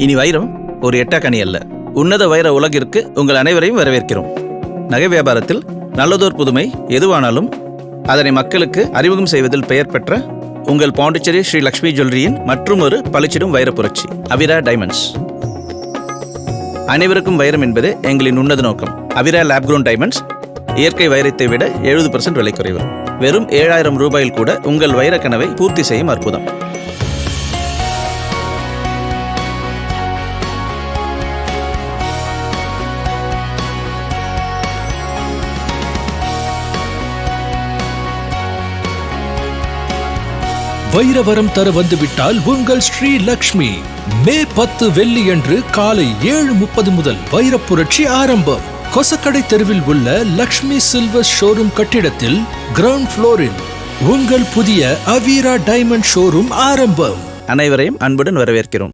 இனி வைரம் ஒரு எட்டாக்கனி அல்ல, உன்னத வைர உலகிற்கு உங்கள் அனைவரையும் வரவேற்கிறோம். நகை வியாபாரத்தில் நல்லதோர் புதுமை எதுவானாலும் அதனை மக்களுக்கு அறிமுகம் செய்வதில் பெயர் பெற்ற உங்கள் பாண்டிச்சேரி ஸ்ரீ லக்ஷ்மி ஜுவல்லரியின் மற்றும் ஒரு பளிச்சிடும் வைர புரட்சி அவிரா டைமண்ட்ஸ். அனைவருக்கும் வைரம் என்பது எங்களின் உன்னத நோக்கம். அவிரா லேப் க்ரோன் டைமண்ட்ஸ் இயற்கை வைரத்தை விட 70% விலை குறைவு. வெறும் 7000 ரூபாயில் கூட உங்கள் வைர கனவை பூர்த்தி செய்யும் அற்புதம். வைரவரம் தர வந்துவிட்டால் உங்கள் ஸ்ரீ லக்ஷ்மி. மே 10 வெள்ளியன்று காலை 7:30 முதல் வைரப்புரட்சி ஆரம்பம். கொசக்கடை தெருவில் உள்ள லக்ஷ்மி சில்வர் ஷோரூம் கட்டிடத்தில் கிரவுண்ட் ஃப்ளோரில் உங்கள் புதிய அவிரா டைமண்ட் ஷோரூம் ஆரம்பம். அனைவரையும் அன்புடன் வரவேற்கிறோம்.